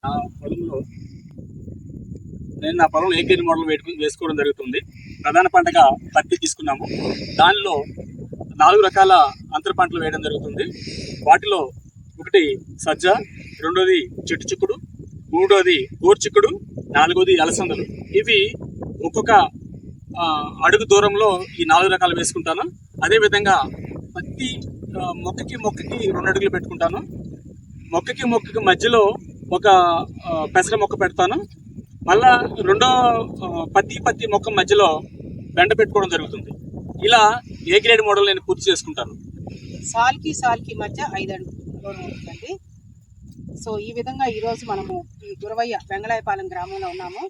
నా పొలంలో నా పొలంలో ఏకేని మోడల్ వేసుకోవడం జరుగుతుంది. ప్రధాన పంటగా పత్తి తీసుకున్నాము. దానిలో 4 రకాల అంతర పంటలు వేయడం జరుగుతుంది. వాటిలో ఒకటి సజ్జ, రెండోది చెట్టు చిక్కుడు, మూడోది గోర్చిక్కుడు, నాలుగోది అలసందలు. ఇవి ఒక్కొక్క అడుగు దూరంలో ఈ 4 రకాలు వేసుకుంటాను. అదేవిధంగా పత్తి మొక్కకి 2 అడుగులు పెట్టుకుంటాను. మొక్కకి మధ్యలో ఒక పెసర మొక్క పెడతాను. మళ్ళా రెండో పత్తి మొక్క మధ్యలో బెండ పెట్టుకోవడం జరుగుతుంది. ఇలా ఏ గ్రేడ్ మోడల్ నేను పూర్తి చేసుకుంటాను. సాల్కి మధ్య 5 అడుగులు దూరం ఉంటుందండి. సో ఈ విధంగా ఈరోజు మనము ఈ గురవయ్య వెంగళాయపాలెం గ్రామంలో ఉన్నాము.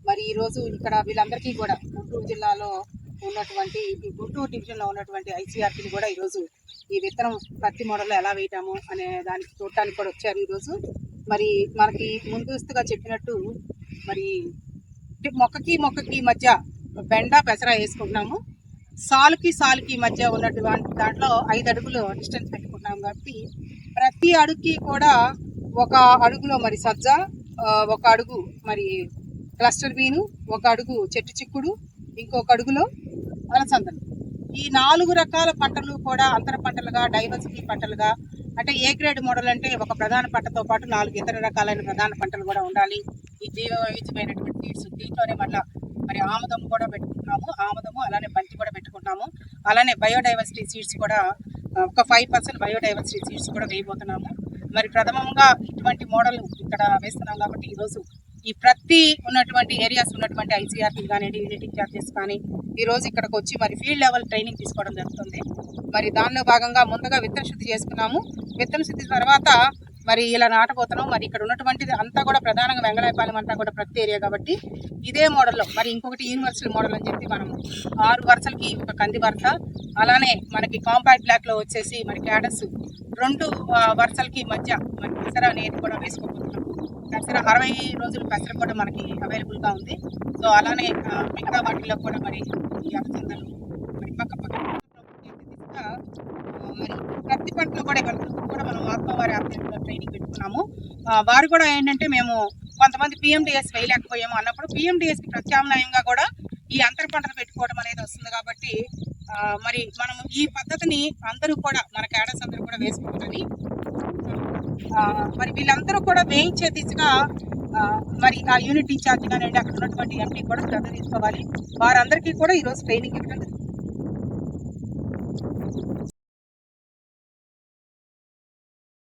మరి ఈరోజు ఇక్కడ వీళ్ళందరికీ కూడా గుంటూరు జిల్లాలో ఉన్నటువంటి ఈ గుంటూరు డివిజన్లో ఉన్నటువంటి ఐసీఆర్పీని కూడా ఈరోజు ఈ విత్తనం పత్తి మోడల్లో ఎలా వేయటాము అనే దానికి చూడటానికి కూడా వచ్చారు ఈరోజు. మరి మనకి ముందస్తుగా చెప్పినట్టు మరి మొక్కకి మధ్య బెండ పెసర వేసుకుంటున్నాము. సాలుకి మధ్య ఉన్నటువంటి దాంట్లో 5 అడుగులు డిస్టెన్స్ పెట్టుకుంటున్నాం. కాబట్టి ప్రతి అడుగుకి కూడా ఒక అడుగులో మరి సజ్జ, ఒక అడుగు మరి క్లస్టర్ బీను, ఒక అడుగు చెట్టు చిక్కుడు, ఇంకొక అడుగులో అలసందలు. ఈ 4 రకాల పంటలు కూడా అంతర పంటలుగా, డైవర్సిటీ పంటలుగా, అంటే ఏ గ్రేడ్ మోడల్ అంటే ఒక ప్రధాన పంటతో పాటు 4 ఇతర రకాలైన ప్రధాన పంటలు కూడా ఉండాలి. ఈ జీవ వైవిధ్యమైనటువంటి సీడ్స్ దీంట్లోనే మళ్ళీ మరి ఆముదం కూడా పెట్టుకుంటున్నాము. ఆముదము అలానే బంతి కూడా పెట్టుకుంటున్నాము. అలానే బయోడైవర్సిటీ సీడ్స్ కూడా ఒక 5% బయోడైవర్సిటీ సీడ్స్ కూడా వేయబోతున్నాము. మరి ప్రథమంగా ఇటువంటి మోడల్ ఇక్కడ వేస్తున్నాం. కాబట్టి ఈరోజు ఈ ప్రతి ఉన్నటువంటి ఏరియాస్ ఉన్నటువంటి ఐసీఆర్పీ కానివ్వండి, యూనిట్ ఇన్ఛార్జెస్ కానీ ఈరోజు ఇక్కడికి వచ్చి మరి ఫీల్డ్ లెవెల్ ట్రైనింగ్ తీసుకోవడం జరుగుతుంది. మరి దానిలో భాగంగా ముందుగా విత్తన శుద్ధి చేసుకున్నాము. విత్తన శుద్ధి తర్వాత మరి ఇలా నాటబోతున్నాం. మరి ఇక్కడ ఉన్నటువంటిది అంతా కూడా ప్రధానంగా వెంగళాయపాలెం అంతా కూడా ప్రతి ఏరియా కాబట్టి ఇదే మోడల్లో మరి ఇంకొకటి యూనివర్సల్ మోడల్ అని చెప్పి మనం 6 వరుసలకి ఒక కంది వరుస, అలానే మనకి కాంపాక్ట్ బ్లాక్లో వచ్చేసి మరి క్యాడస్ 2 వరుసలకి మధ్య మరి పెసర అనేది కూడా వేసుకోబోతున్నాం. పెసర 60 రోజులు పెసర కూడా మనకి అవైలబుల్గా ఉంది. సో అలానే మిగతా వాటిలో కూడా మరి ఈ అలసందలు మరి పక్క మరి ప్రతి పంటలో కూడా కూడా మనం ఆత్మవారి ఆధ్వర్యంలో ట్రైనింగ్ పెట్టుకున్నాము. వారు కూడా ఏంటంటే మేము కొంతమంది పిఎండిఎస్ వేయలేకపోయాము అన్నప్పుడు పిఎండిఎస్కి ప్రత్యామ్నాయంగా కూడా ఈ అంతర పంటలు పెట్టుకోవడం అనేది వస్తుంది. కాబట్టి మరి మనం ఈ పద్ధతిని అందరూ కూడా మన క్యాడర్స్ అందరూ కూడా వేసుకుంటారని మరి వీళ్ళందరూ కూడా వేయించే దిశగా మరి ఆ యూనిట్ ఇన్ఛార్జ్ కానివ్వండి, అక్కడ ఉన్నటువంటి ఎంపీ కూడా శ్రద్ధ తీసుకోవాలి. వారందరికీ కూడా ఈరోజు ట్రైనింగ్ ఇవ్వడం